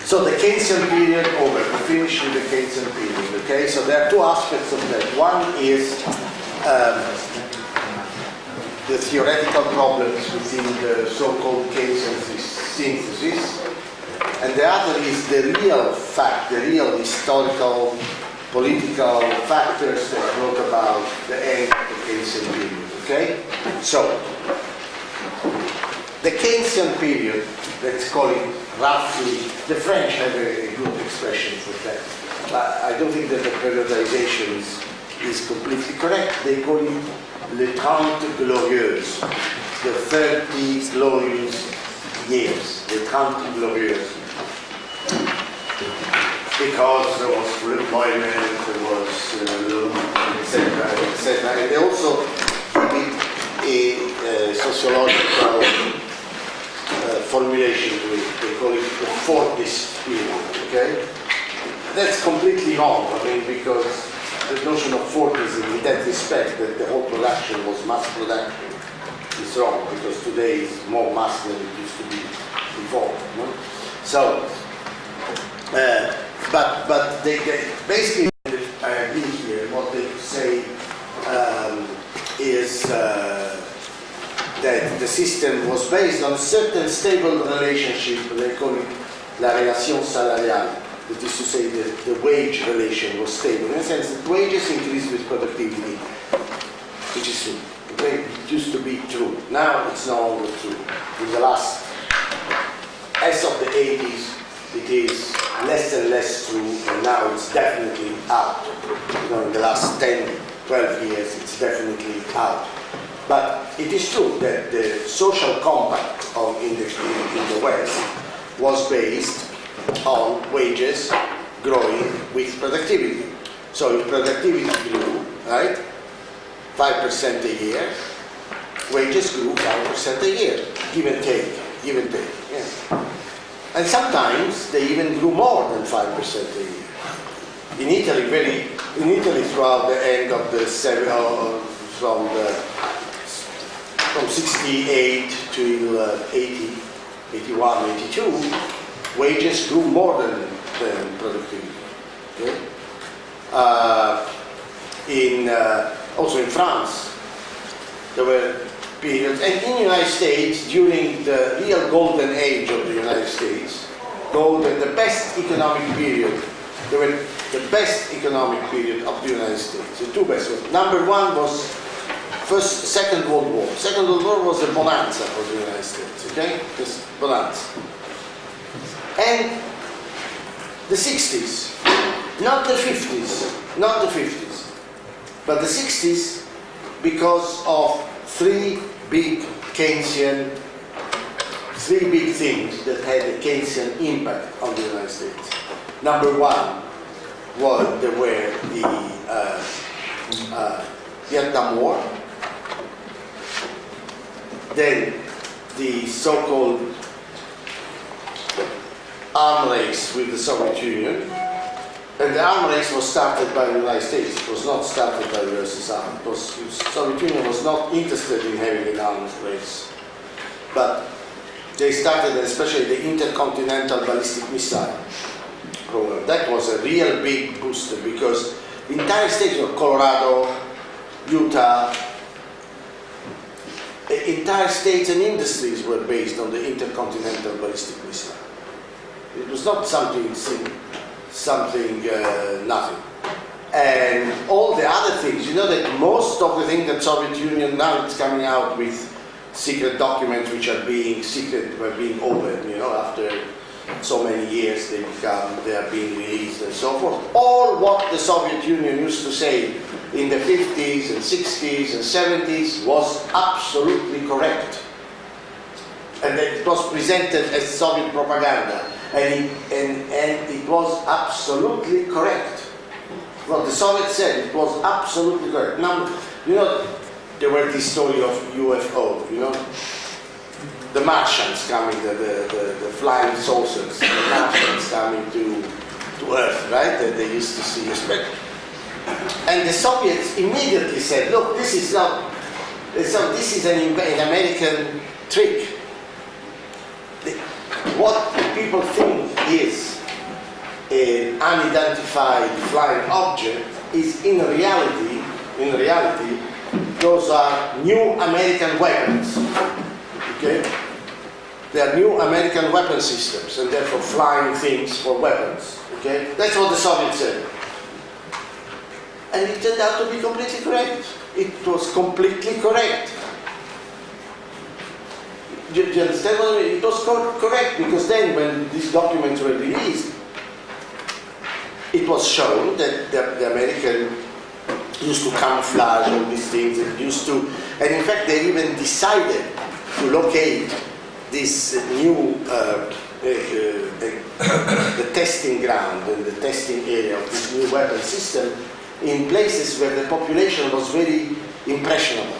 So the Keynesian period over. We finish with the Keynesian period. Okay. So there are two aspects of that. One is the theoretical problems within the so-called Keynesian synthesis, and the other is the real fact, the real historical, political factors that brought about the end of the Keynesian period. Okay? So, the Keynesian period, let's call it roughly, the French have a good expression for that, but I don't think that the periodization is completely correct. They call it les 30 glorieuses, the 30 glorious years, the 30 glorieuses. Because there was full employment, there was etc., etc. And they also give it a sociological formulation to it. They call it the Fordist period. Okay, that's completely wrong. I mean, because the notion of Fordism, in that respect, that the whole production was mass production, is wrong. Because today is more mass than it used to be before. No? So. But they basically, I agree here, what they say is that the system was based on a certain stable relationship, they call it la relation salariale, that is to say the wage relation was stable, in the sense that wages increased with productivity, which is true. Okay? It used to be true. Now it's no longer true. In the last, as of the 80s, it is less and less true, and now it's definitely out. You know, in the last 10, 12 years, it's definitely out. But it is true that the social compact in the West was based on wages growing with productivity. So if productivity grew, right, 5% a year, wages grew 5% a year, give and take, yes. And sometimes they even grew more than 5% a year. In Italy, throughout the end of the from 68 to 80, 81, 82, wages grew more than productivity. Okay? Also in France, there were periods, and in the United States, during the real golden age of the United States, the best economic period, they were the best economic period of the United States. The two best ones. Number one was Second World War. Second World War was a bonanza for the United States, okay? This bonanza. And the 60s, not the 50s, but the 60s, because of three big things that had a Keynesian impact on the United States. Number one was the Vietnam War, then the so-called arm race with the Soviet Union, and the arm race was started by the United States. It was not started by the USSR. The Soviet Union was not interested in having an arms race, but they started, especially the intercontinental ballistic missile program. That was a real big booster because the entire states of Colorado, Utah, entire states and industries were based on the intercontinental ballistic missile. It was not something nothing. And all the other things, you know that most of the things that Soviet Union, now it's coming out with secret documents which are being opened, you know, after so many years they are being released and so forth. All what the Soviet Union used to say in the 50s and 60s and 70s was absolutely correct. And it was presented as Soviet propaganda. And it was absolutely correct. What the Soviets said, it was absolutely correct. Now, you know, there were this story of UFO, you know, the Martians coming, the flying saucers, the Martians coming to Earth, right? That they used to see. And the Soviets immediately said, look, this is an American trick. what people think is an unidentified flying object is in reality, those are new American weapons. Okay? They are new American weapon systems, and therefore flying things for weapons. Okay? That's what the Soviets said. And it turned out to be completely correct. It was completely correct. Do you understand what I mean? It was correct, because then when these documents were released, it was shown that the American used to camouflage all these things, and in fact they even decided to locate this new the testing ground and the testing area of this new weapon system in places where the population was very impressionable,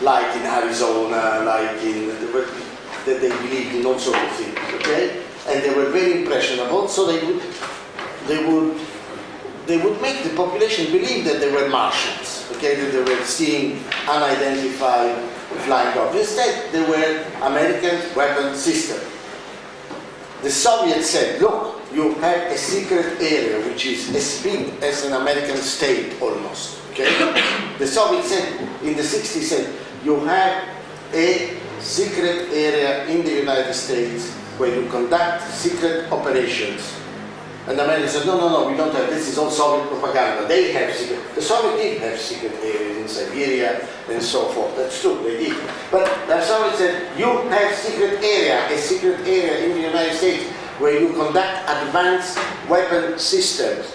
like in Arizona, like that they believed in all sorts of things, okay? And they were very impressionable, so they would make the population believe that they were Martians, okay? That they were seeing unidentified flying objects. Instead, they were American weapon system. The Soviets said, look, you have a secret area which is as big as an American state almost, okay? The Soviets said, in the 60s, said, you have a secret area in the United States where you conduct secret operations. And the Americans said, no, we don't have, this is all Soviet propaganda. They have secret, the Soviets did have secret areas in Siberia and so forth. That's true, they did. But the Soviets said, you have a secret area in the United States where you conduct advanced weapon systems.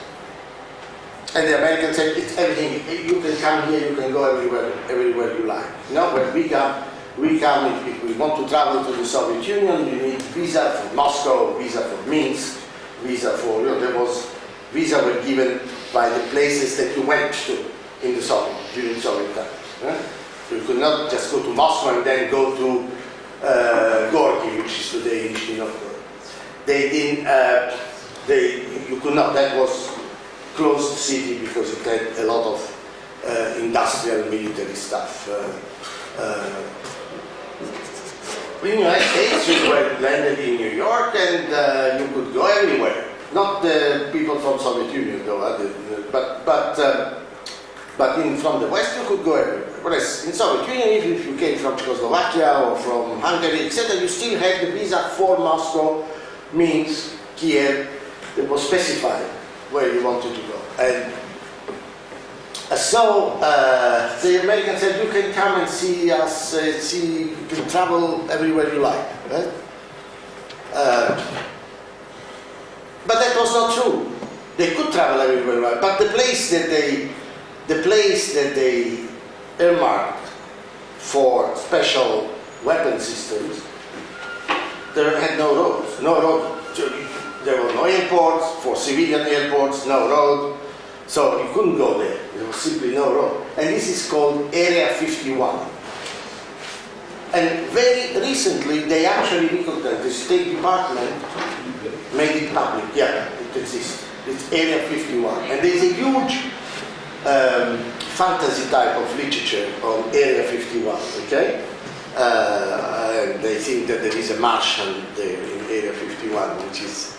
And the Americans said, it's everything, you can come here, you can go everywhere you like. You know, when we come, if we want to travel to the Soviet Union, you need visa for Moscow, visa for Minsk, visa for, visa were given by the places that you went to in the during Soviet times. So you could not just go to Moscow and then go to Gorky, which is today in Novgorod. They didn't, you could not, that was closed city because it had a lot of industrial military stuff. In the United States, you were landed in New York and you could go everywhere. Not the people from Soviet Union, though, but from the West, you could go everywhere. Whereas in Soviet Union, even if you came from Czechoslovakia or from Hungary, etc., you still had the visa for Moscow, Minsk, Kiev. It was specified where you wanted to go. And so the Americans said, you can come and see us, you can travel everywhere you like. Right? But that was not true. They could travel everywhere you like, but the place that they earmarked for special weapon systems, there had no roads, There were no airports, for civilian airports, no road. So you couldn't go there. There was simply no road. And this is called Area 51. And very recently, they actually recognized, the State Department made it public. Yeah, it exists. It's Area 51. And there's a huge fantasy type of literature on Area 51, okay? They think that there is a Martian there in Area 51, which is,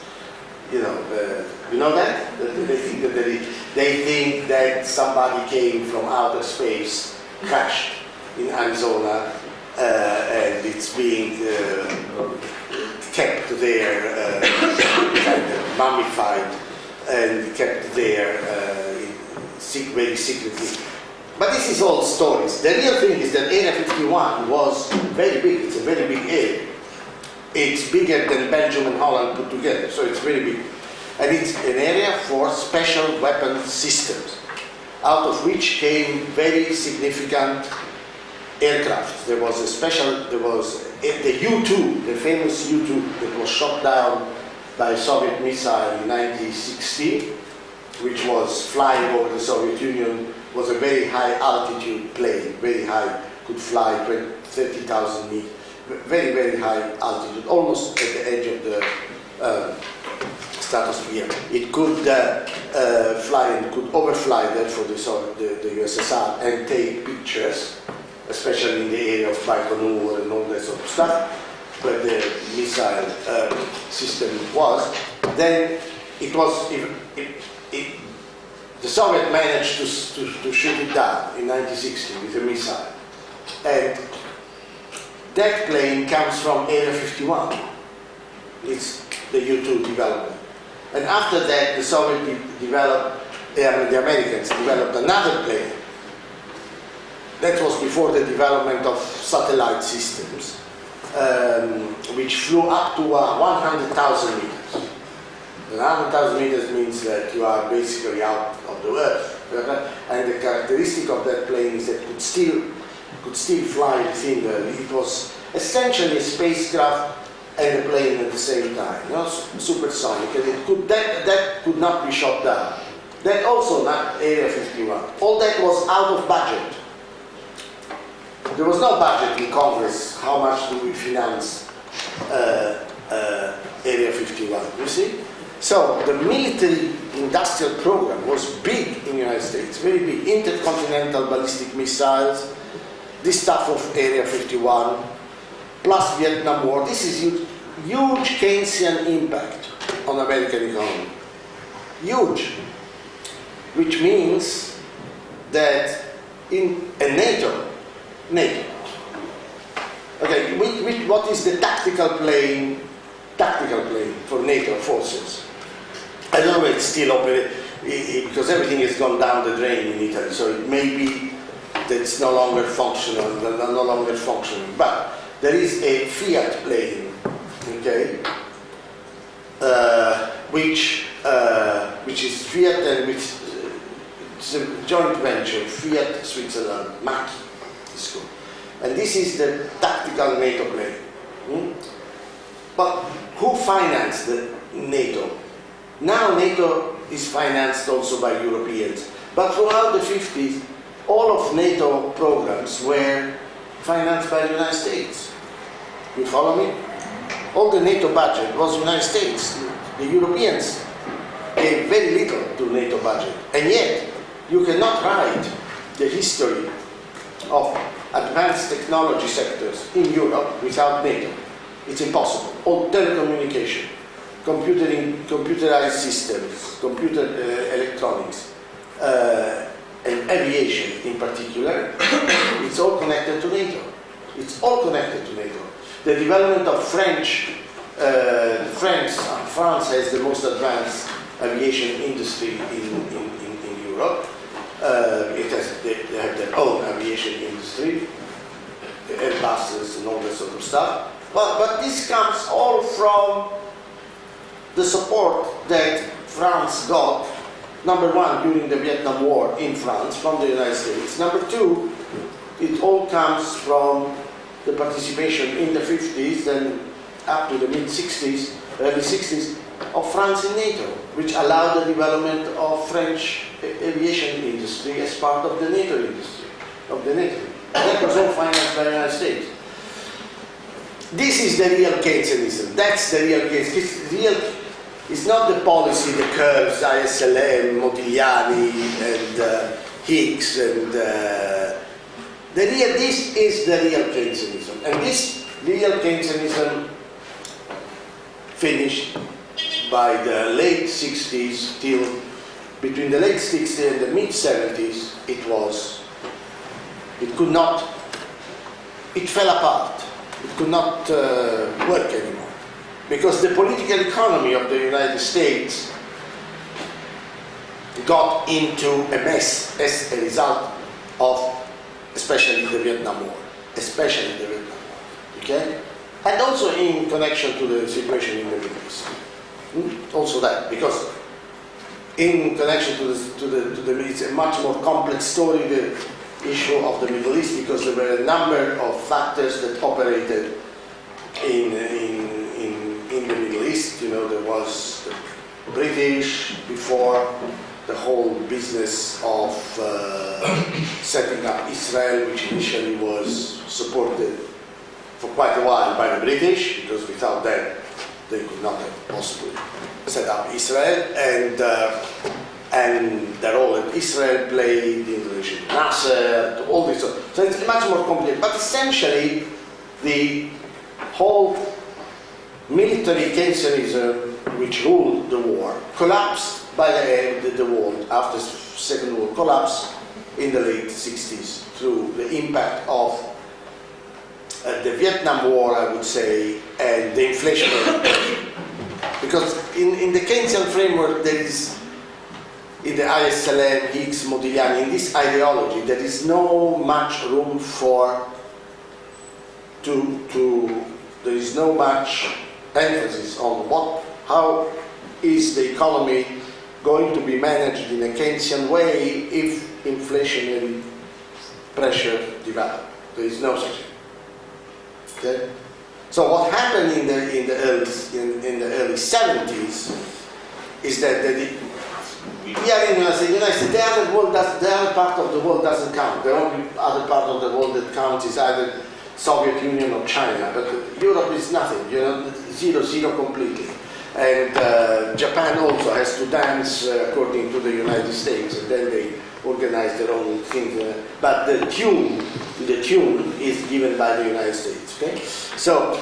you know that? They think that somebody came from outer space, crashed in Arizona, and it's being kept there, kind of mummified, and kept there very secretly. But this is all stories. The real thing is that Area 51 was very big. It's a very big area. It's bigger than Belgium and Holland put together, so it's very big. And it's an area for special weapon systems, out of which came very significant aircraft. There was the U-2, the famous U-2 that was shot down by a Soviet missile in 1960, which was flying over the Soviet Union, was a very high altitude plane, very high, could fly 30,000 meters, very, very high altitude, almost at the edge of the stratosphere. It could fly and could overfly that for the USSR and take pictures, especially in the area of Baikonur and all that sort of stuff. where the missile system was, then the Soviet managed to shoot it down in 1960 with a missile. And that plane comes from Area 51. It's the U-2 development. And after that, the the Americans developed another plane. That was before the development of satellite systems, which flew up to 100,000 meters. 100,000 meters means that you are basically out of the Earth. And the characteristic of that plane is that it could still fly within it was essentially a spacecraft and a plane at the same time, supersonic. And that could not be shot down. That also not Area 51. All that was out of budget. There was no budget in Congress. How much do we finance Area 51? You see? So the military industrial program was big in the United States, very big. Intercontinental ballistic missiles, this stuff of Area 51, plus Vietnam War. This is huge Keynesian impact on American economy. Huge. Which means that in NATO. Okay, what is the tactical plane for NATO forces? I don't know if it's still operating, because everything has gone down the drain in Italy, so it may be that it's no longer functional, but there is a Fiat plane, okay, which is Fiat and which it's a joint venture, Fiat Switzerland, Macchi is called. And this is the tactical NATO plane. But who financed the NATO? Now NATO is financed also by Europeans. But throughout the 50s, all of NATO programs were financed by the United States. You follow me? All the NATO budget was United States. The Europeans gave very little to NATO budget. And yet, you cannot write the history of advanced technology sectors in Europe without NATO. It's impossible. All telecommunication, computerized systems, computer electronics, and aviation in particular, it's all connected to NATO. It's all connected to NATO. The development of France has the most advanced aviation industry in Europe. They have their own aviation industry, Airbuses and all that sort of stuff. But this comes all from the support that France got, number one, during the Vietnam War in France, from the United States. Number two, it all comes from the participation in the 50s and up to the mid-60s, early 60s, of France in NATO, which allowed the development of French aviation industry as part of the NATO industry, of the NATO. That was all financed by the United States. This is the real Keynesianism. That's the real Keynesianism. It's not the policy, the curves, ISLM, Modigliani, and Higgs, and this is the real Keynesianism. And this real Keynesianism finished by the late 60s till between the late 60s and the mid 70s. It fell apart. It could not work anymore. Because the political economy of the United States got into a mess as a result of especially the Vietnam War. Okay? And also in connection to the situation in the Middle East. Also that, because in connection to the Middle East, a much more complex story, the issue of the Middle East, because there were a number of factors that operated in the Middle East. There was the British before the whole business of setting up Israel, which initially was supported for quite a while by the British, because without that they could not have possibly set up Israel, and the role that Israel played in relation to Nasser, to all this. So it's much more complicated. But essentially, the whole military Keynesianism, which ruled the war, collapsed by the world after the Second World collapsed in the late 60s through the impact of the Vietnam War, I would say, and the inflationary pressure. Because in the Keynesian framework, there is, in the ISLM, Hicks, Modigliani, in this ideology, there is no much room for there is no much emphasis on how is the economy going to be managed in a Keynesian way if inflationary pressure develops. There is no such thing. Okay? So what happened in the early 70s is that here in the United States, the other part of the world doesn't count. The only other part of the world that counts is either Soviet Union or China, but Europe is nothing, zero completely. And Japan also has to dance according to the United States, and then they organize their own thing. But the tune is given by the United States. Okay, so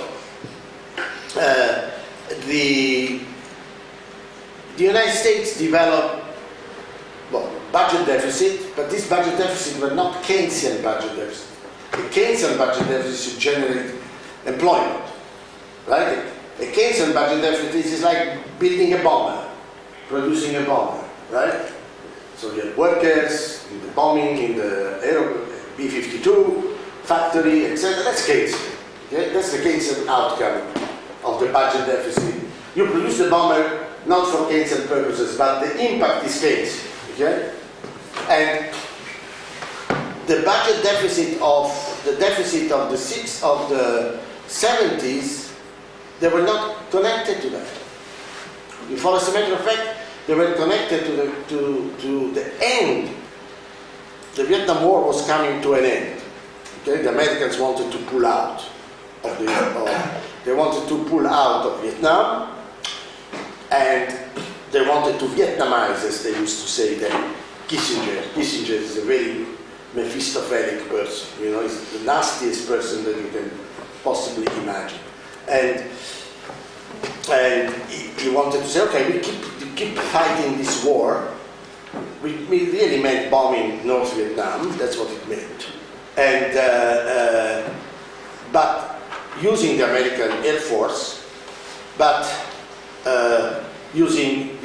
the United States developed budget deficit, but this budget deficit were not Keynesian budget deficit. A Keynesian budget deficit generates employment, right? A Keynesian budget deficit is like building a bomber, producing a bomber, right? So you have workers in the bombing, in the B-52 factory, etc. That's Keynesian. Okay? That's the Keynesian outcome of the budget deficit. You produce the bomber not for Keynesian purposes, but the impact is Keynesian. Okay? And the budget deficit of the 70s, they were not connected to that. Before, as a matter of fact, they were connected to the end. The Vietnam War was coming to an end. Okay? The Americans wanted to pull out of they wanted to pull out of Vietnam, and they wanted to Vietnamize, as they used to say then. Kissinger is a very Mephistophelic person. He's the nastiest person that you can possibly imagine. And he wanted to say, okay, we keep fighting this war. We really meant bombing North Vietnam. That's what it meant. And but using the American Air Force, but using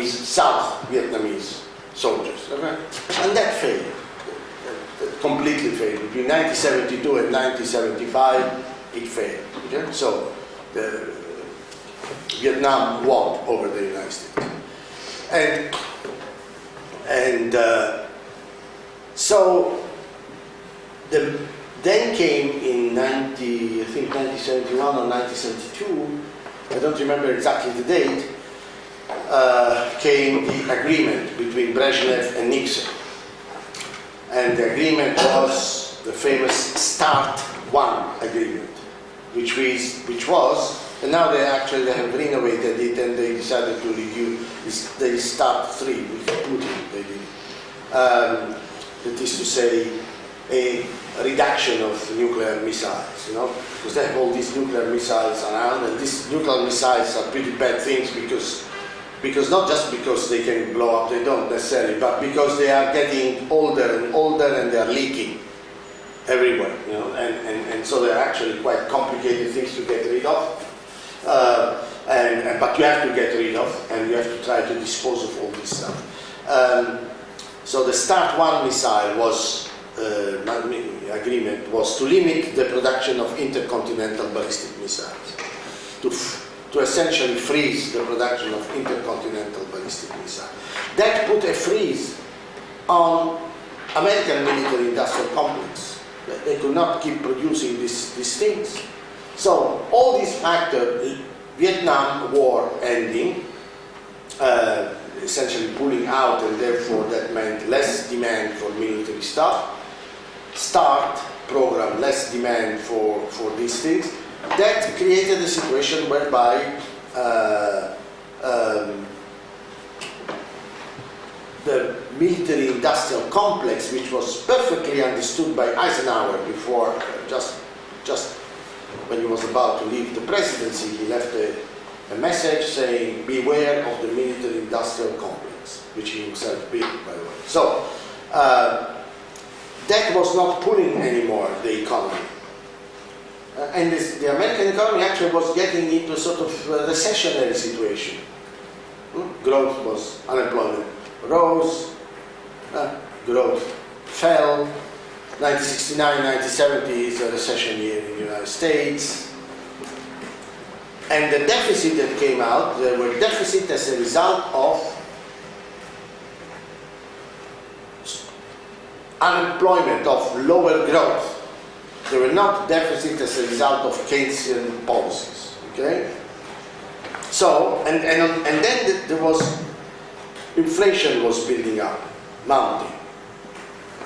South Vietnamese soldiers. Okay? And that failed. Completely failed. Between 1972 and 1975, it failed. Okay? So Vietnam won over the United States. And so then came in 1971 or 1972, I don't remember exactly the date, came the agreement between Brezhnev and Nixon. And the agreement was the famous START 1 agreement, which was, and now they have renovated it, and they decided to review, they START 3 with Putin, they did. That is to say, a reduction of nuclear missiles, because they have all these nuclear missiles around, and these nuclear missiles are pretty bad things because not just because they can blow up, they don't necessarily, but because they are getting older and older and they are leaking everywhere, and so they're actually quite complicated things to get rid of. But you have to get rid of, and you have to try to dispose of all this stuff. So the START 1 missile was, agreement was to limit the production of intercontinental ballistic missiles, to essentially freeze the production of intercontinental ballistic missiles. That put a freeze on American military industrial complex. They could not keep producing these things. So all these factors, Vietnam War ending, essentially pulling out, and therefore that meant less demand for military stuff. START program, less demand for these things. That created a situation whereby the military-industrial complex, which was perfectly understood by Eisenhower before, just when he was about to leave the presidency, he left a message saying, beware of the military-industrial complex, which he himself built, by the way. So, that was not pulling anymore the economy. And the American economy actually was getting into a sort of recessionary situation. Growth was, unemployment rose, growth fell. 1969, 1970 is a recession year in the United States. And the deficit that came out, there were deficits as a result of unemployment, of lower growth. There were not deficits as a result of Keynesian policies. Okay? So, and then there was, inflation was building up, mounting.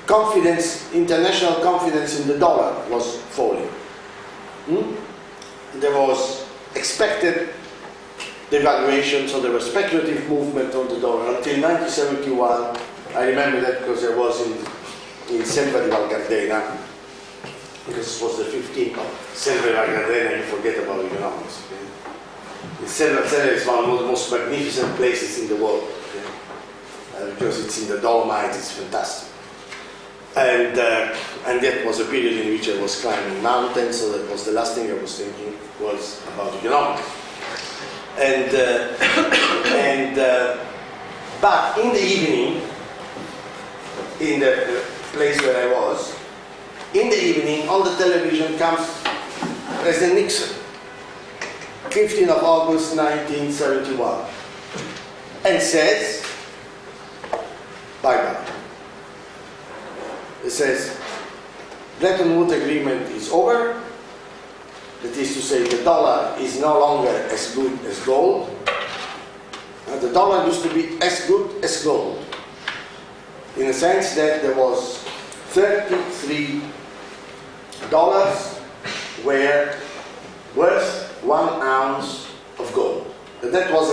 Confidence, international confidence in the dollar was falling. There was expected devaluation, so there was speculative movement on the dollar until 1971. I remember that because I was in Selva di Valgardena, because it was the 15th of Selva di Valgardena, you forget about economics. Okay? Selva is one of the most magnificent places in the world, okay? Because it's in the Dolomites, it's fantastic. And that was a period in which I was climbing mountains, so that was the last thing I was thinking was about economics. But in the evening, in the place where I was, in the evening on the television comes President Nixon, 15th of August 1971, and says, bye-bye. It says, Bretton Woods agreement is over. That is to say, the dollar is no longer as good as gold. The dollar used to be as good as gold, in the sense that there was $33 were worth 1 ounce of gold. And that was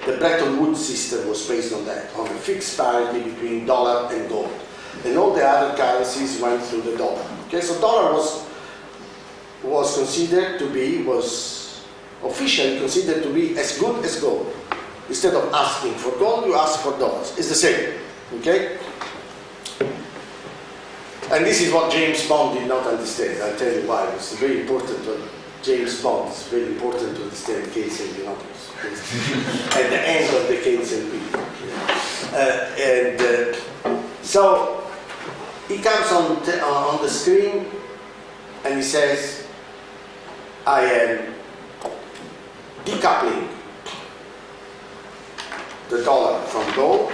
the Bretton Woods system was based on that, on a fixed parity between dollar and gold. And all the other currencies went through the dollar. Okay, so dollar was considered to be, was officially considered to be as good as gold. Instead of asking for gold, you ask for dollars. It's the same. Okay? And this is what James Bond did not understand. I'll tell you why. It's very important to James Bond. It's very important to understand Keynesian economics. At the end of the Keynesian period. So he comes on the screen and he says, I am decoupling the dollar from gold,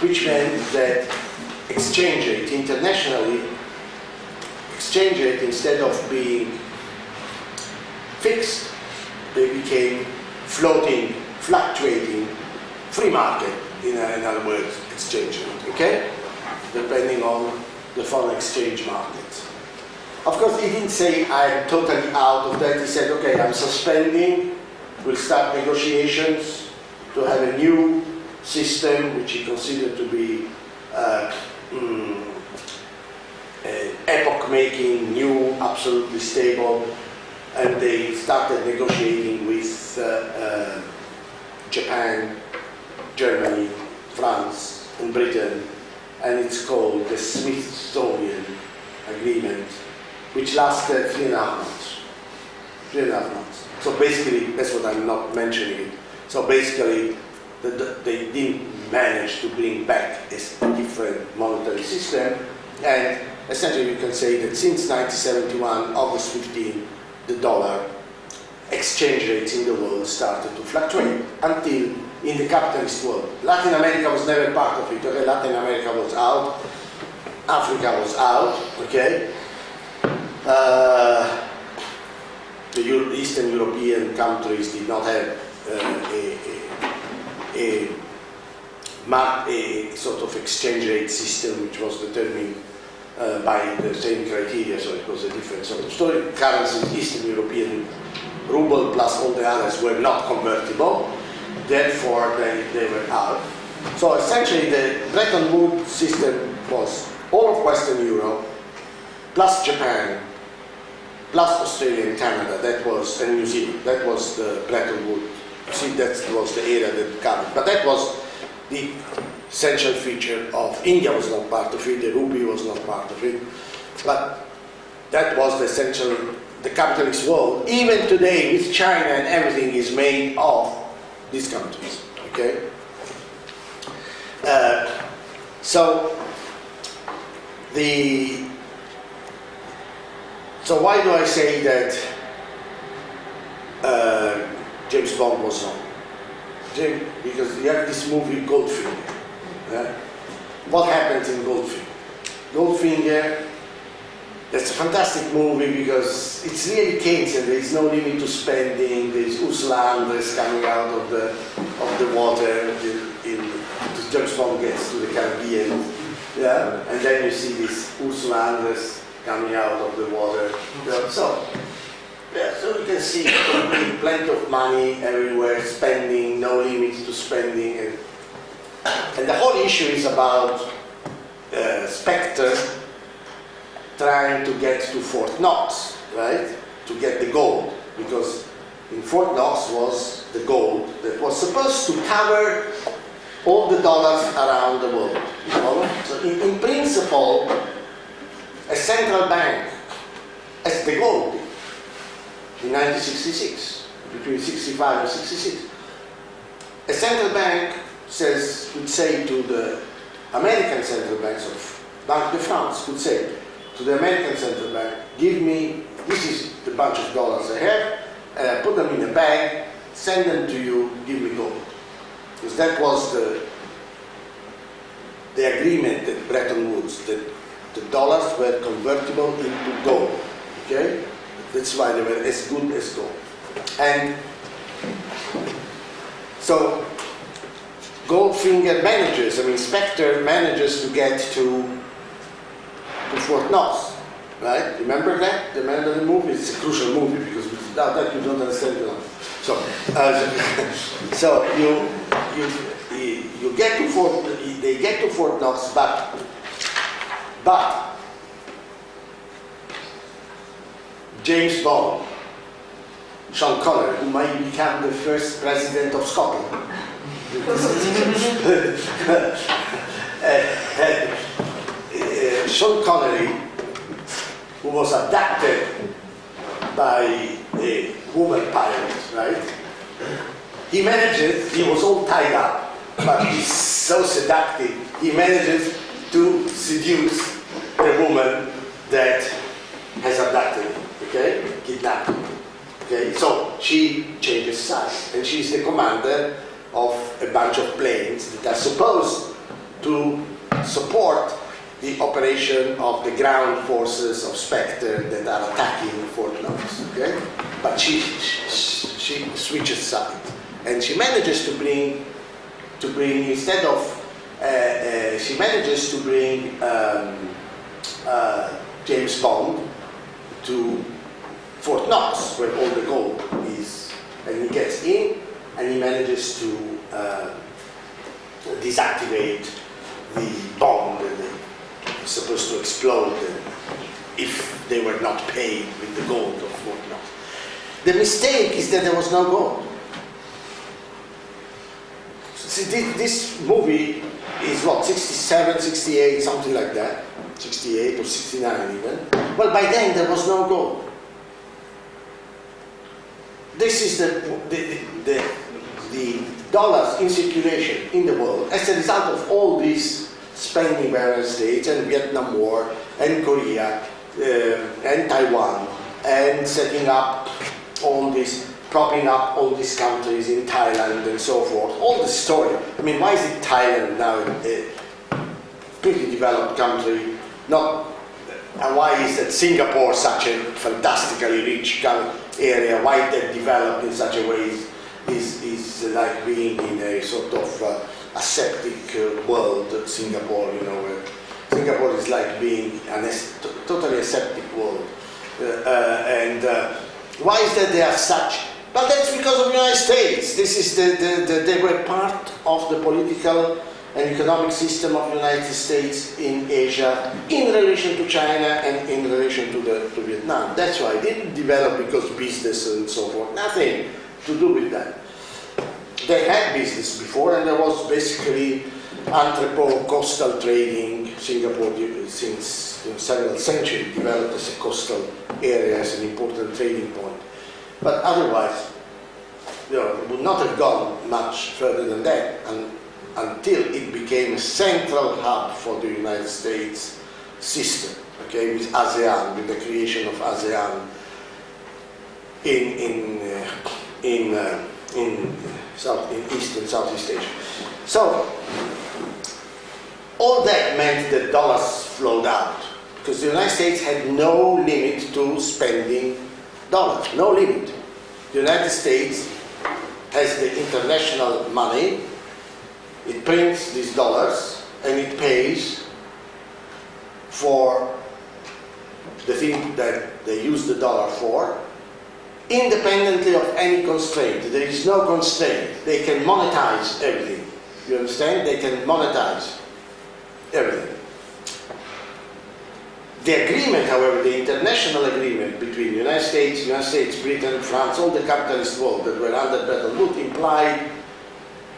which meant that exchange rate internationally, exchange rate instead of being fixed, they became floating, fluctuating, free market, in other words, exchange rate, okay? Depending on the foreign exchange market. Of course, he didn't say I'm totally out of that. He said, okay, I'm suspending, we'll start negotiations to have a new system, which he considered to be epoch-making, new, absolutely stable, and they started negotiating with Japan, Germany, France, and Britain, and it's called the Smithsonian Agreement, which lasted 3.5 months. 3.5 months. So basically, that's what I'm not mentioning. So basically, they didn't manage to bring back a different monetary system, and essentially you can say that since 1971, August 15, the dollar exchange rates in the world started to fluctuate until in the capitalist world. Latin America was never part of it, okay? Latin America was out, Africa was out, okay? The Eastern European countries did not have a sort of exchange rate system which was determined by the same criteria, so it was a different sort of story. Currencies, Eastern European ruble plus all the others were not convertible, therefore they were out. So essentially the Bretton Woods system was all of Western Europe plus Japan, plus Australia and Canada, and New Zealand. That was the Bretton Woods. See, that was the era that covered. But that was the essential feature of India was not part of it, the rupee was not part of it. But that was the essential, the capitalist world. Even today, with China and everything is made of these countries. Okay? So why do I say that James Bond was wrong? Because you have this movie Goldfinger. What happens in Goldfinger? Goldfinger, that's a fantastic movie because it's really Keynesian. There is no limit to spending. There is Ursula Andress coming out of the water. James Bond gets to the Caribbean, and then you see this Ursula Andress coming out of the water. So you can see plenty of money everywhere, spending, no limits to spending, and the whole issue is about Spectre trying to get to Fort Knox, right? To get the gold, because in Fort Knox was the gold that was supposed to cover all the dollars around the world. You know? So in principle, a central bank has the gold in 1966, between 65 and 66. A central bank would say to the American central banks of Banque de France, would say to the American central bank, give me, this is the bunch of dollars I have, put them in a bag, send them to you, give me gold. Because that was the agreement at Bretton Woods, that the dollars were convertible into gold. Okay? That's why they were as good as gold. And so Goldfinger manages, Spectre manages to get to Fort Knox, right? Remember that? Remember the movie? It's a crucial movie because without that you don't understand it. So you get to they get to Fort Knox, but James Bond, Sean Connery, who might become the first president of Scotland. Sean Connery, who was abducted by a woman pirate, right? He was all tied up, but he's so seductive, he manages to seduce the woman that has abducted him, okay? Kidnapped him. Okay? So she changes sides, and she's the commander of a bunch of planes that are supposed to support the operation of the ground forces of Spectre that are attacking Fort Knox. Okay? But she switches sides, and she manages to bring instead of she manages to bring James Bond to Fort Knox, where all the gold is, and he gets in, and he manages to deactivate the bomb that was supposed to explode if they were not paid with the gold of Fort Knox. The mistake is that there was no gold. See, this movie is what, 67, 68, something like that, 68 or 69 even. Well, by then there was no gold. This is the dollars in circulation in the world as a result of all these spending various states and Vietnam War and Korea and Taiwan and setting up all this, propping up all these countries in Thailand and so forth. All the story. I mean, why is it Thailand now a pretty developed country? And why is that Singapore such a fantastically rich area? Why that developed in such a way is like being in a sort of aseptic world. Singapore, where Singapore is like being a totally aseptic world. Why is that they are such? But that's because of the United States. This is they were part of the political an economic system of the United States in Asia in relation to China and in relation to Vietnam. That's why it didn't develop because business and so forth, nothing to do with that. They had business before, and there was basically entrepot coastal trading. Singapore, since several centuries, developed as a coastal area, as an important trading point. But otherwise, it would not have gone much further than that until it became a central hub for the United States system, okay, with ASEAN, with the creation of ASEAN in East and Southeast Asia. So all that meant that dollars flowed out, because the United States had no limit to spending dollars, no limit. The United States has the international money, it prints these dollars, and it pays for the thing that they use the dollar for, independently of any constraint. There is no constraint. They can monetize everything. You understand? They can monetize everything. The agreement, however, the international agreement between the United States, Britain, France, all the capitalist world that were under Bretton Woods implied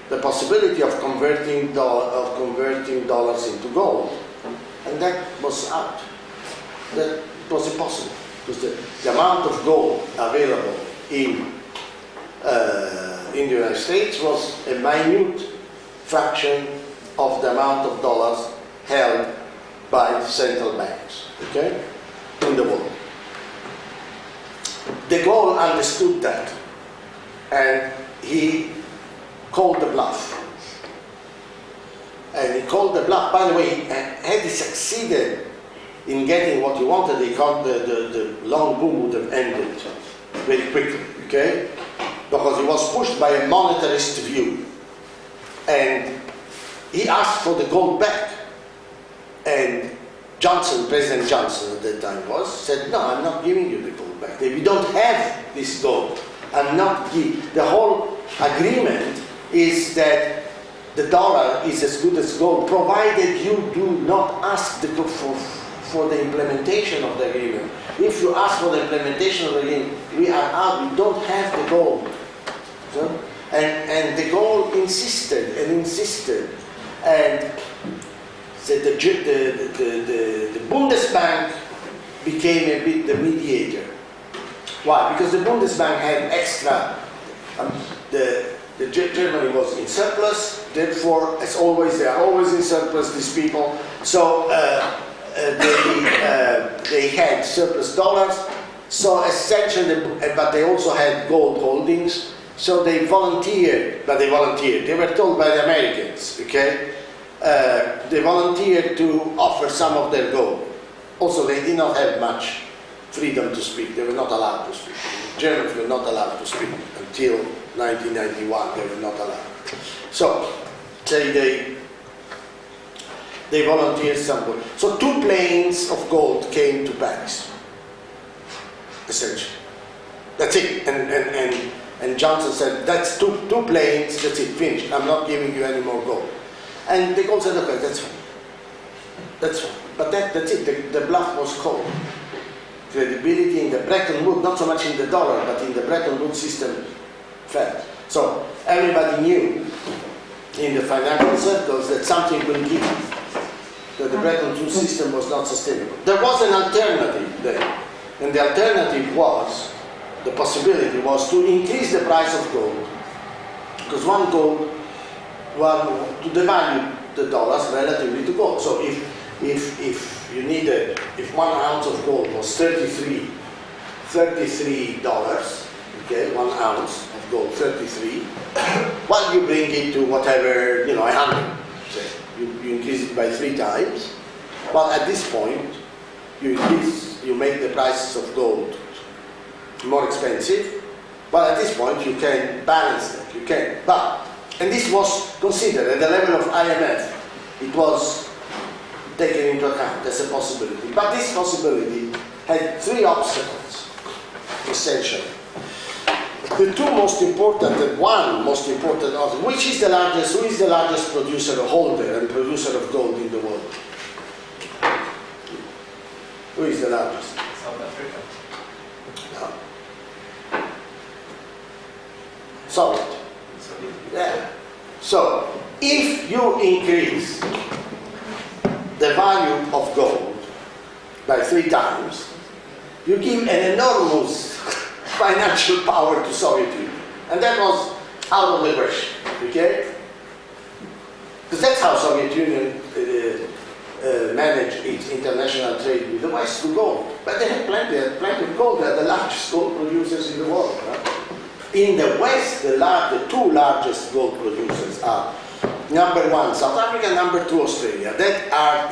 the possibility of converting dollars into gold. And that was out. That was impossible. Because the amount of gold available in the United States was a minute fraction of the amount of dollars held by central banks, okay, in the world. De Gaulle understood that, and he called the bluff. And he called the bluff. By the way, had he succeeded in getting what he wanted, the long boom would have ended very quickly, okay? Because he was pushed by a monetarist view. And he asked for the gold back. And Johnson, President Johnson at that time said, no, I'm not giving you the gold back. If you don't have this gold, I'm not giving. The whole agreement is that the dollar is as good as gold, provided you do not ask for the implementation of the agreement. If you ask for the implementation of the agreement, we are out, we don't have the gold. So, and de Gaulle insisted and insisted, and said the Bundesbank became a bit the mediator. Why? Because the Bundesbank had extra, Germany was in surplus, therefore, as always, they are always in surplus, these people. So they had surplus dollars, so essentially, but they also had gold holdings, so they volunteered, they were told by the Americans, okay? They volunteered to offer some of their gold. Also, they did not have much freedom to speak. They were not allowed to speak. The Germans were not allowed to speak until 1991. They were not allowed. So, say they volunteered some gold. So 2 planes of gold came to Paris, essentially. That's it. And Johnson said, that's two planes, that's it, finished. I'm not giving you any more gold. And de Gaulle said, okay, that's fine. That's fine. But that's it, the bluff was called. Credibility in the Bretton Woods, not so much in the dollar, but in the Bretton Woods system fell. So everybody knew in the financial circles that something will give, that the Bretton Woods system was not sustainable. There was an alternative there, and the alternative was, the possibility was to increase the price of gold, because to devalue the dollars relatively to gold. So if you needed, if 1 ounce of gold was $33, okay, 1 ounce of gold, 33, well, you bring it to whatever, 100, say, you increase it by 3 times. Well, at this point, you make the prices of gold more expensive. Well, at this point, you can balance that, you can. And this was considered at the level of IMF. It was taken into account as a possibility. But this possibility had 3 obstacles, essentially. the two most important and one most important also, who is the largest producer or holder and producer of gold in the world? Who is the largest? South Africa. No. Solid. Yeah. So, if you increase the value of gold by 3 times, you give an enormous financial power to Soviet Union. And that was out of the question, okay? Because that's how Soviet Union managed its international trade with the West through gold. But they had plenty of gold. They are the largest gold producers in the world. Right? In the West, the 2 largest gold producers are number 1, South Africa, number 2, Australia. That are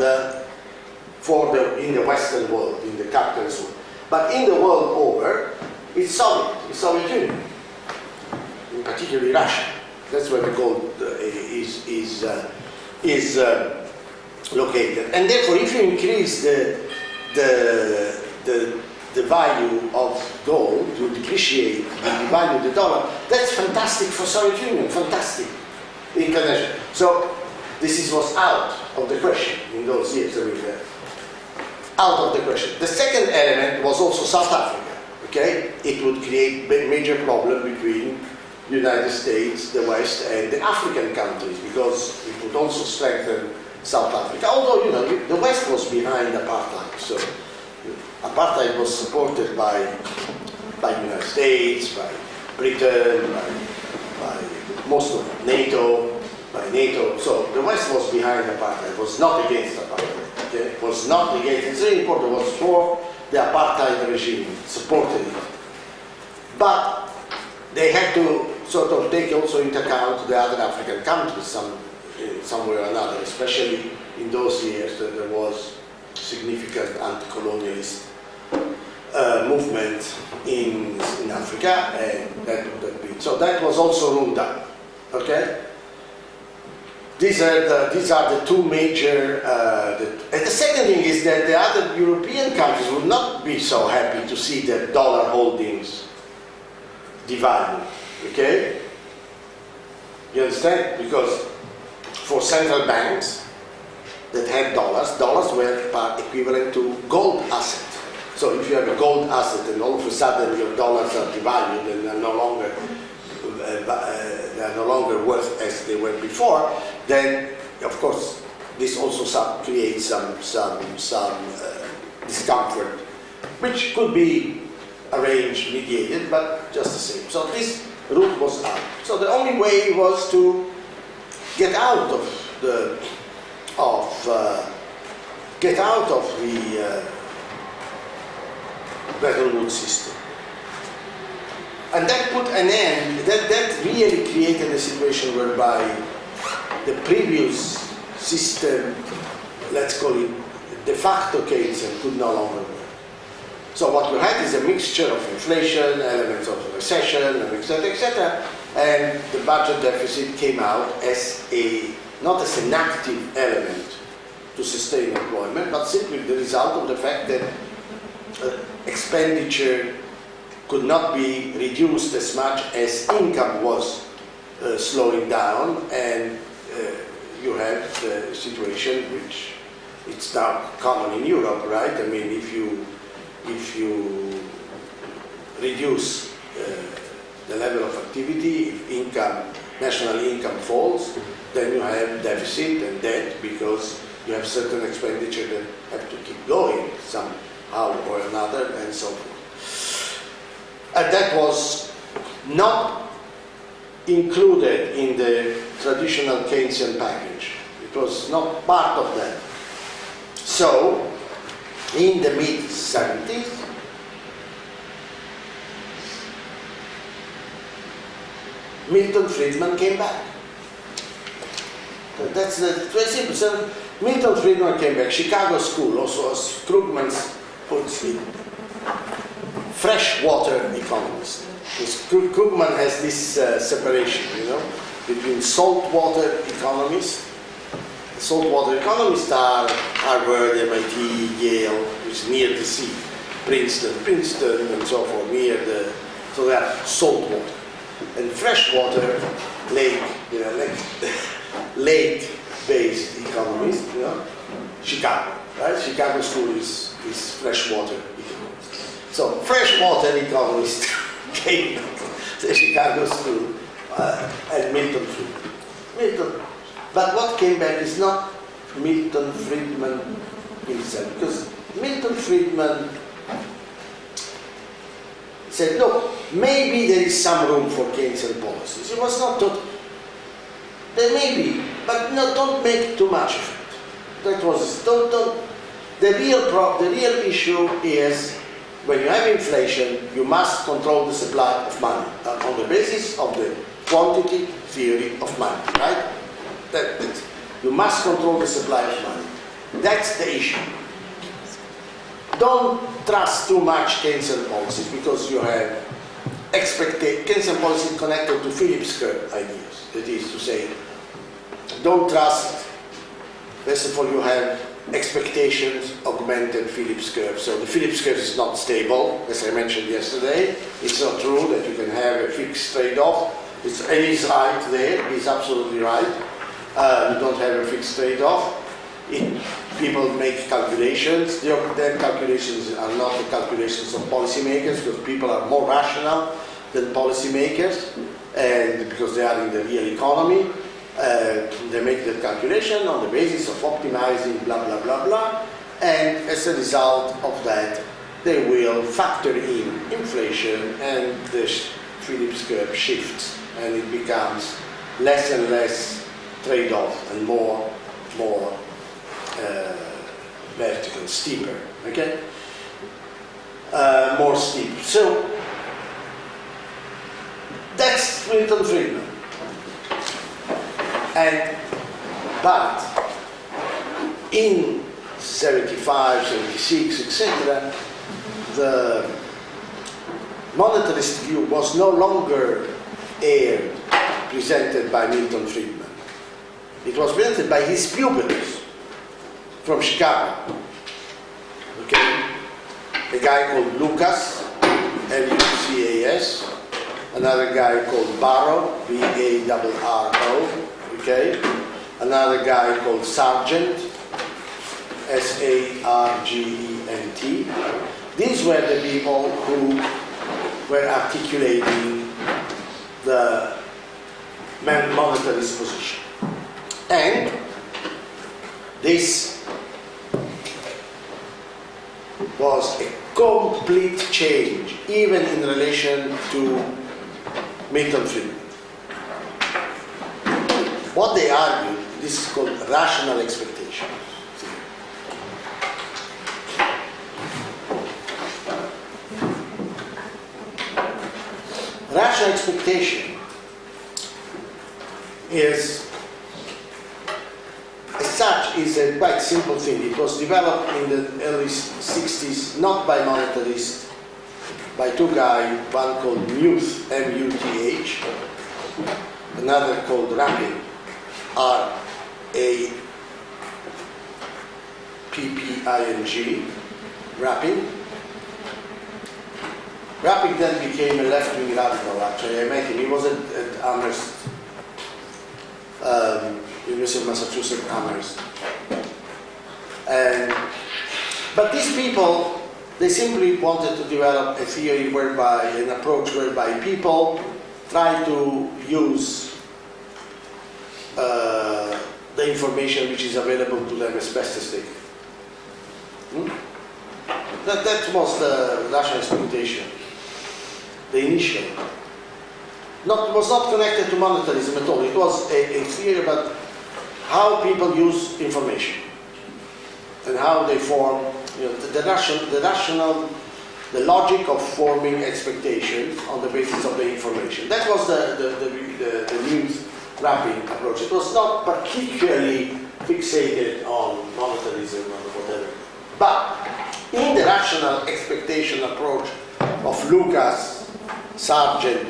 in the Western world, in the capitalist world. But in the world over, it's Soviet Union, in particularly Russia. That's where the gold is located. And therefore, if you increase the value of gold, you depreciate and devalue the dollar, that's fantastic for Soviet Union, fantastic. International. So this was out of the question in those years. Out of the question. The second element was also South Africa. Okay, it would create a major problem between the United States, the West, and the African countries, because it would also strengthen South Africa. Although the West was behind apartheid, so apartheid was supported by the United States, by Britain, by most of NATO, So the West was behind apartheid, was not against apartheid. Okay? Was not against. It's very important. Was for the apartheid regime, supported it. But they had to sort of take also into account the other African countries, some way or another, especially in those years that there was significant anti-colonialist movement in Africa, and that would have been. So that was also ruled out. Okay? These are the 2 major. And the second thing is that the other European countries would not be so happy to see their dollar holdings devalue. Okay? You understand? Because for central banks that had dollars were equivalent to gold assets. So if you have a gold asset and all of a sudden your dollars are devalued and are no longer worth as they were before, then of course this also creates some discomfort, which could be arranged, mediated, but just the same. So this route was out. So the only way was to get out of the Bretton Woods system. And that put an end, that really created a situation whereby the previous system, let's call it de facto Keynesian, could no longer work. So what we had is a mixture of inflation, elements of recession, etc., and the budget deficit came out as not as an active element to sustain employment, but simply the result of the fact that expenditure could not be reduced as much as income was slowing down, and you have the situation which it's now common in Europe, right? I mean, if you reduce the level of activity, if national income falls, then you have deficit and debt because you have certain expenditure that have to keep going somehow or another, and so forth. And that was not included in the traditional Keynesian package. It was not part of that. So, in the mid-70s, Milton Friedman came back. That's the 20%. So Milton Friedman came back. Chicago School, also as Krugman's puts it, freshwater economist. Because Krugman has this separation, between saltwater economists. Saltwater economists are Harvard, MIT, Yale, which is near the sea, Princeton, and so forth, near the So they have salt water. And freshwater, lake-based economies, Chicago, right? Chicago school is freshwater economics. So freshwater economists came to the Chicago school and Milton Friedman. But what came back is not Milton Friedman himself, because Milton Friedman said, look, maybe there is some room for Keynesian policies. It was not taught, there may be, but no, don't make too much of it. That was, the real issue is, when you have inflation, you must control the supply of money on the basis of the quantity theory of money, right? You must control the supply of money. That's the issue. Don't trust too much Keynesian policies, because you have Keynesian policy connected to Phillips curve ideas. That is to say, don't trust, first of all, you have expectations augmented Phillips curve. So the Phillips curve is not stable, as I mentioned yesterday. It's not true that you can have a fixed trade-off. And he's right there, he's absolutely right. You don't have a fixed trade-off. People make calculations. Their calculations are not the calculations of policymakers, because people are more rational than policymakers, and because they are in the real economy. They make the calculation on the basis of optimizing blah, blah, blah, blah, and as a result of that, they will factor in inflation, and the Phillips curve shifts, and it becomes less and less trade-off and more vertical, steeper, okay? More steep. So, that's Milton Friedman. But in 75, 76, etc., the monetarist view was no longer presented by Milton Friedman. It was presented by his pupils from Chicago. Okay? A guy called Lucas, Lucas, another guy called Barrow, Barro, okay? Another guy called Sargent, Sargent. These were the people who were articulating the monetarist position. And this was a complete change, even in relation to Milton Friedman. What they argued, this is called rational expectation. Rational expectation is, as such, is a quite simple thing. It was developed in the early 60s, not by monetarists, by two guys, one called Muth, M-U-T-H, another called Rappin, R-A-P-P-I-N-G, Rappin. Rappin then became a left-wing radical, actually. I met him. He was at Amherst, University of Massachusetts, Amherst. But these people, they simply wanted to develop a theory whereby, an approach whereby people try to use the information which is available to them as best as they can. That was the rational expectation, the initial. Was not connected to monetarism at all. It was a theory about how people use information and how they form, the logic of forming expectations on the basis of the information. That was the new Rappin approach. It was not particularly fixated on monetarism or whatever. But in the rational expectation approach of Lucas, Sargent,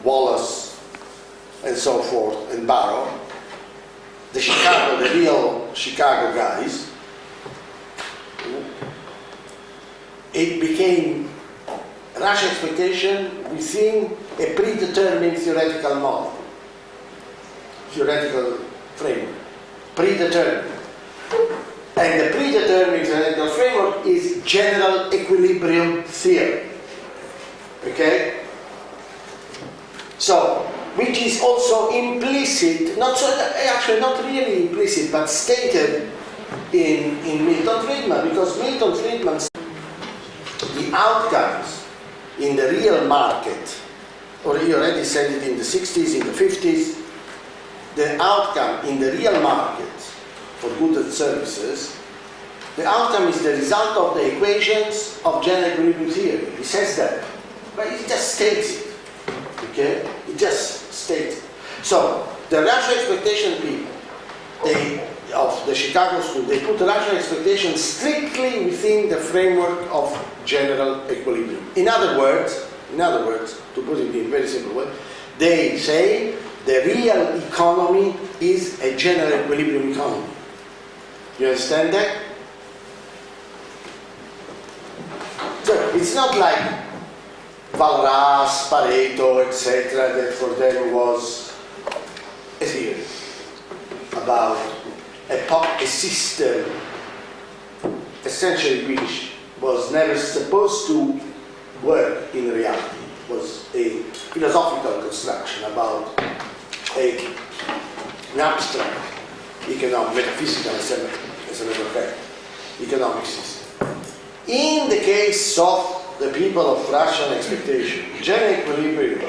Wallace, and so forth, and Barrow, the real Chicago guys, it became rational expectation within a predetermined theoretical model, theoretical framework, predetermined. And the predetermined theoretical framework is general equilibrium theory. Okay? So, which is also implicit, actually not really implicit, but stated in Milton Friedman, because Milton Friedman said the outcomes in the real market, or he already said it in the 60s, in the 50s, the outcome in the real market for goods and services, the outcome is the result of the equations of general equilibrium theory. He says that, but he just states it. Okay? He just states it. So, the rational expectation people, of the Chicago school, they put rational expectation strictly within the framework of general equilibrium. In other words, to put it in a very simple way, they say the real economy is a general equilibrium economy. You understand that? So it's not like Walras, Pareto, etc., that for them was a theory about a system essentially which was never supposed to work in reality. It was a philosophical construction about an abstract economic, metaphysical, as a matter of fact, economic system. In the case of the people of rational expectation, general equilibrium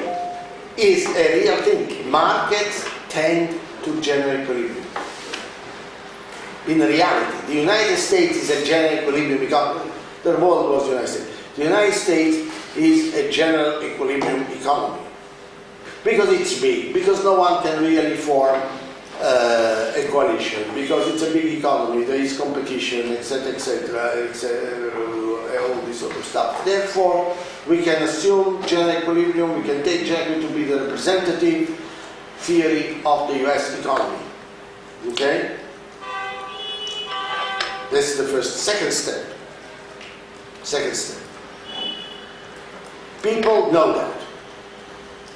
is a real thing. Markets tend to general equilibrium. In reality, the United States is a general equilibrium economy. The world was the United States. The United States is a general equilibrium economy. Because it's big, because no one can really form a coalition, because it's a big economy, there is competition, etc., all this sort of stuff. Therefore, we can assume general equilibrium, we can take general equilibrium to be the representative theory of the US economy. Okay? This is the first. Second step. People know that.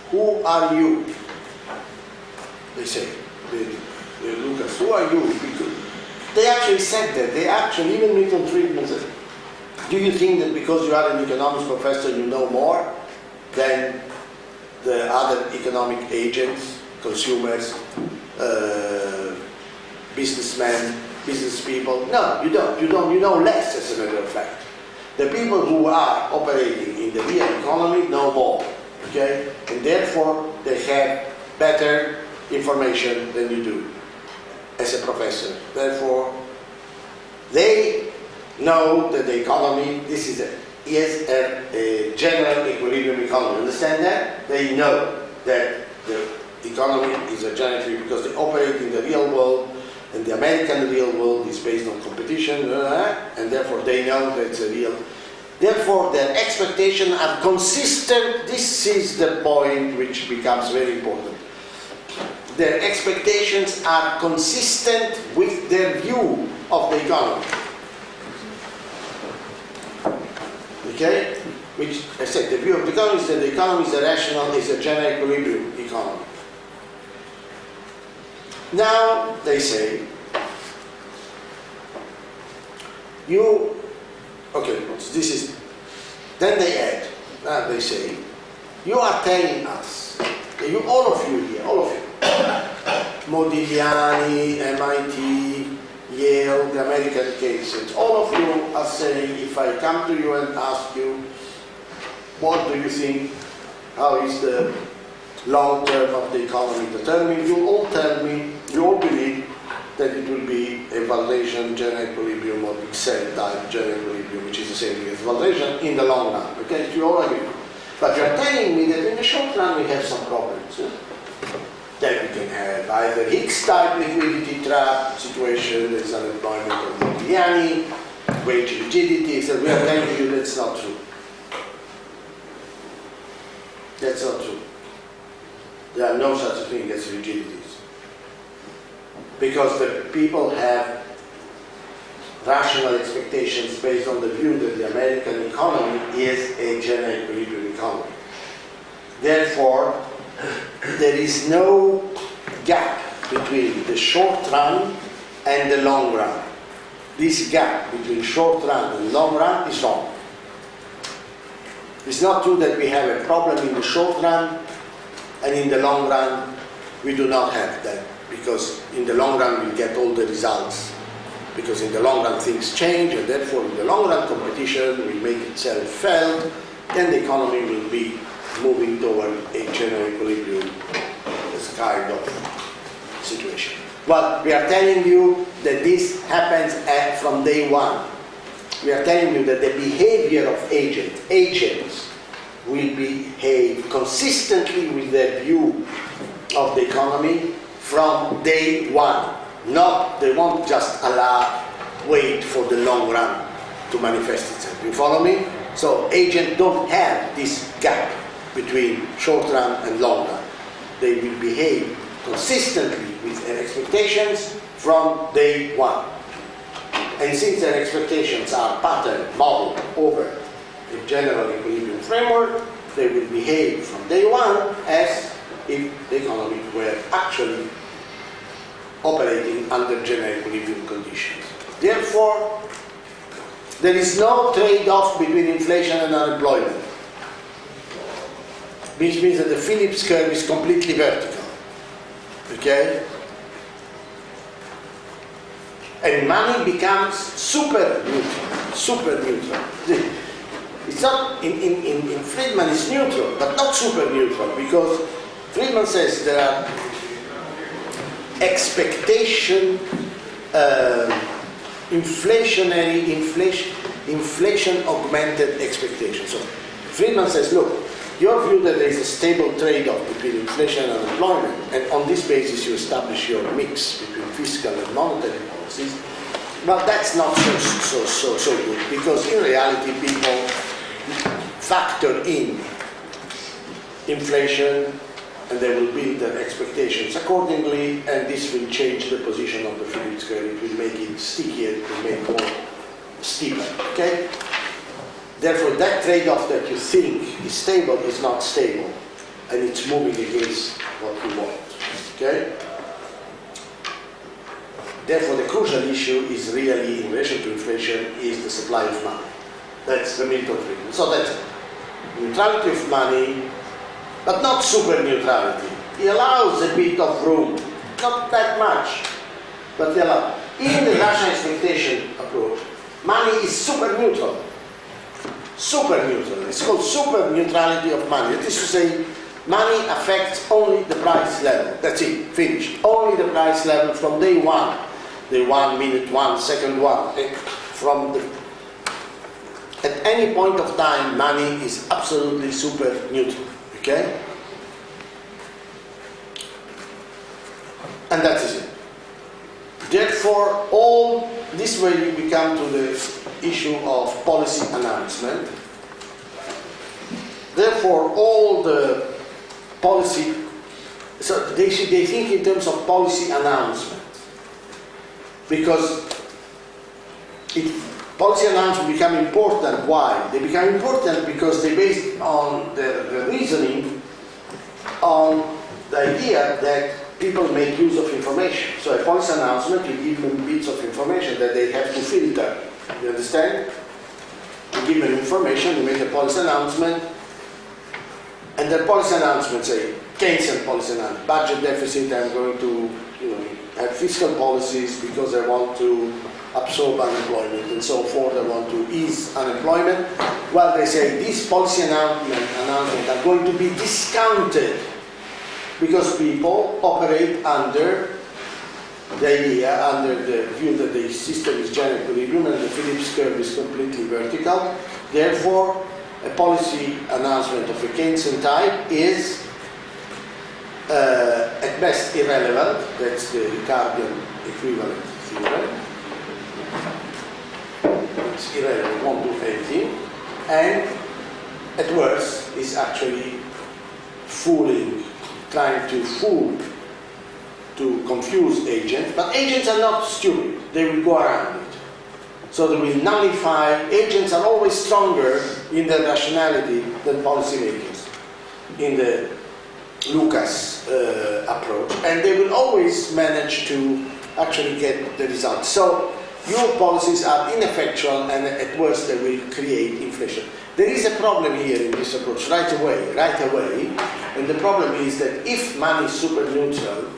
Who are you? They say. They look at, who are you? Because they actually said that. Even Milton Friedman said, do you think that because you are an economics professor you know more than the other economic agents, consumers, businessmen, business people? No, you don't. You know less, as a matter of fact. The people who are operating in the real economy know more, okay? And therefore, they have better information than you do as a professor. Therefore, they know that the economy, is a general equilibrium economy. Understand that? They know that the economy is a general equilibrium because they operate in the real world, and the American real world is based on competition, and therefore they know that it's a real. Therefore, their expectations are consistent. This is the point which becomes very important. Their expectations are consistent with their view of the economy. Okay? Which, I said, the view of the economy is that the economy is a rational, is a general equilibrium economy. Now, they say, then they add, they say, you are telling us, all of you here, Modigliani, MIT, Yale, the American cases, all of you are saying, if I come to you and ask you, what do you think, how is the long term of the economy determined, you all tell me, you all believe that it will be a validation general equilibrium or Excel type general equilibrium, which is the same thing as validation in the long run. Okay, you all agree. But you are telling me that in the short run we have some problems. That we can have either Higgs type liquidity trap situation, there is unemployment of Modigliani, wage rigidity, so we are telling you that's not true. That's not true. There are no such thing as rigidities. Because the people have rational expectations based on the view that the American economy is a general equilibrium economy. Therefore, there is no gap between the short run and the long run. This gap between short run and long run is wrong. It's not true that we have a problem in the short run and in the long run we do not have that, because in the long run we get all the results, because in the long run things change, and therefore in the long run competition will make itself felt, then the economy will be moving toward a general equilibrium, this kind of situation. Well, we are telling you that this happens from day one. We are telling you that the behavior of agents will behave consistently with their view of the economy from day one. They won't just wait for the long run to manifest itself. You follow me? So agents don't have this gap between short run and long run. They will behave consistently with their expectations from day one. And since their expectations are patterned, modeled over a general equilibrium framework, they will behave from day one as if the economy were actually operating under general equilibrium conditions. Therefore, there is no trade-off between inflation and unemployment, which means that the Phillips curve is completely vertical. Okay? And money becomes super neutral. It's not, in Friedman it's neutral, but not super neutral, because Friedman says there are expectation, inflation augmented expectations. So Friedman says, look, your view that there is a stable trade-off between inflation and unemployment, and on this basis you establish your mix between fiscal and monetary policies, well, that's not so good, because in reality people factor in inflation and they will build their expectations accordingly, and this will change the position of the Phillips curve. It will make it stickier, it will make it more steeper. Okay? Therefore, that trade-off that you think is stable is not stable, and it's moving against what you want. Okay? Therefore, the crucial issue is really, in relation to inflation, is the supply of money. That's the Milton Friedman. So that's neutrality of money, but not super neutrality. He allows a bit of room, not that much, but he allows. In the rational expectation approach, money is super neutral. Super neutral. It's called super neutrality of money. That is to say, money affects only the price level. That's it, finished. Only the price level from day one. Day one, minute one, second one. At any point of time, money is absolutely super neutral. Okay? And that is it. Therefore, all this way we come to the issue of policy announcement. Therefore, all the policy, so they think in terms of policy announcement, because policy announcements become important. Why? They become important because they based on the reasoning on the idea that people make use of information. So a policy announcement, you give them bits of information that they have to filter. You understand? You give them information, you make a policy announcement, and the policy announcement say, Keynesian policy announcement, budget deficit, I'm going to have fiscal policies because I want to absorb unemployment and so forth, I want to ease unemployment. Well, they say these policy announcements are going to be discounted because people operate under the idea, under the view that the system is general equilibrium and the Phillips curve is completely vertical. Therefore, a policy announcement of a Keynesian type is at best irrelevant. That's the Ricardian equivalent theorem. It's irrelevant, won't do anything. And at worst, is actually trying to confuse agents. But agents are not stupid. They will go around it. So they will nullify. Agents are always stronger in their rationality than policymakers in the Lucas approach, and they will always manage to actually get the result. So your policies are ineffectual, and at worst they will create inflation. There is a problem here in this approach right away, and the problem is that if money is super neutral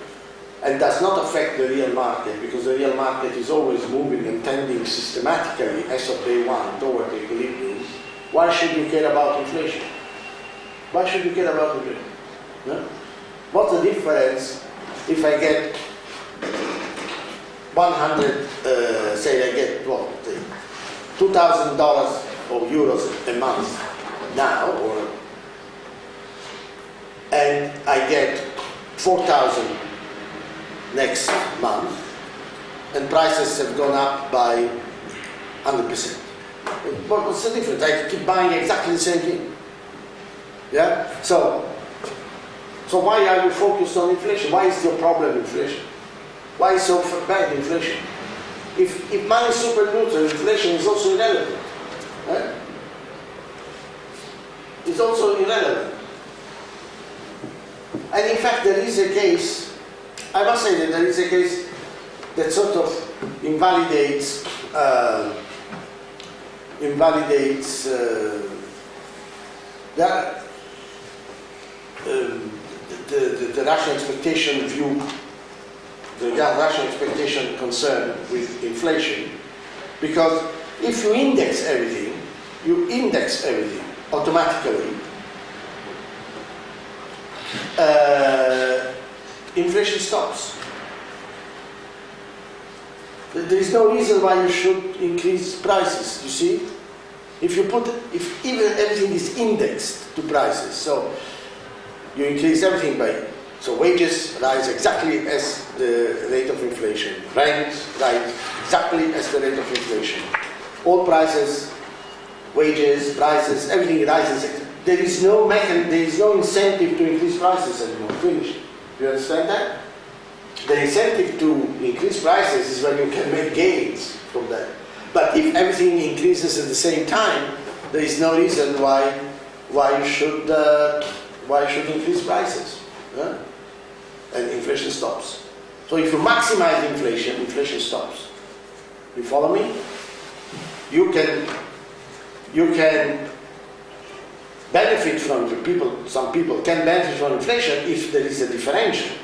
and does not affect the real market, because the real market is always moving and tending systematically as of day one toward equilibrium, why should you care about inflation? Why should you care about inflation? No? What's the difference if I get 100, say I get what, $2,000 or euros a month now, and I get 4,000 next month, and prices have gone up by 100%. What's the difference? I keep buying exactly the same thing. Yeah? So why are you focused on inflation? Why is your problem inflation? Why is so bad inflation? If money is super neutral, inflation is also irrelevant. Right? It's also irrelevant. And in fact, there is a case, I must say that there is a case that sort of invalidates the rational expectation view, the rational expectation concern with inflation, because if you index everything automatically, inflation stops. There is no reason why you should increase prices, you see? If even everything is indexed to prices, so you increase everything by, so wages rise exactly as the rate of inflation, rent rise exactly as the rate of inflation. All prices, wages, prices, everything rises. There is no incentive to increase prices anymore. Finished. Do you understand that? The incentive to increase prices is when you can make gains from that. But if everything increases at the same time, there is no reason why you should increase prices. Huh? And inflation stops. So if you maximize inflation, inflation stops. You follow me? You can benefit from some people can benefit from inflation if there is a differential.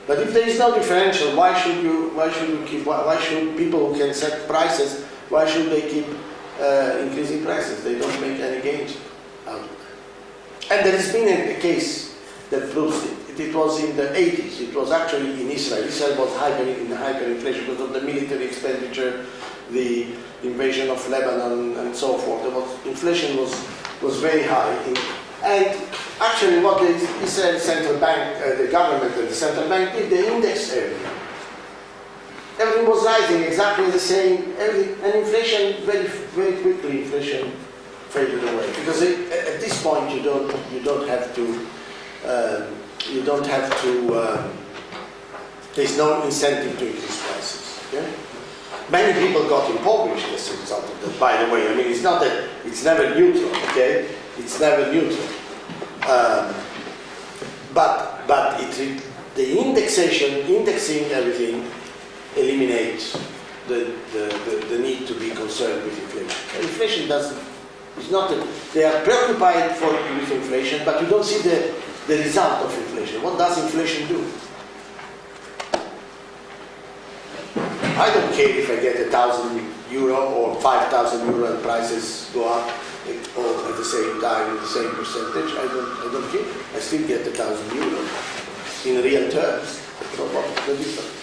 But if there is no differential, why should people who can set prices, why should they keep increasing prices? They don't make any gains out of that. And there has been a case that proves it. It was in the 80s. It was actually in Israel. Israel was in hyperinflation because of the military expenditure, the invasion of Lebanon, and so forth. Inflation was very high. And actually what the Israeli central bank, the government and the central bank did, they indexed everything. Everything was rising exactly the same, and inflation, very, very quickly, inflation faded away. Because at this point you don't have to, there's no incentive to increase prices. Okay? Many people got impoverished as a result of that, by the way. I mean, it's not that, it's never neutral, okay? It's never neutral. But the indexing everything eliminates the need to be concerned with inflation. Inflation it's not they are preoccupied with inflation, but you don't see the result of inflation. What does inflation do? I don't care if I get €1,000 or 5,000 euro and prices go up all at the same time, the same percentage. I don't care. I still get €1,000 in real terms. So what's the difference?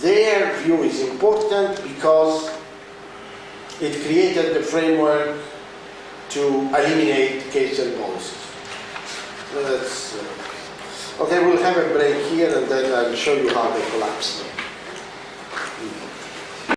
Their view is important because it created the framework to eliminate Keynesian policies. Okay, we'll have a break here and then I'll show you how they collapsed.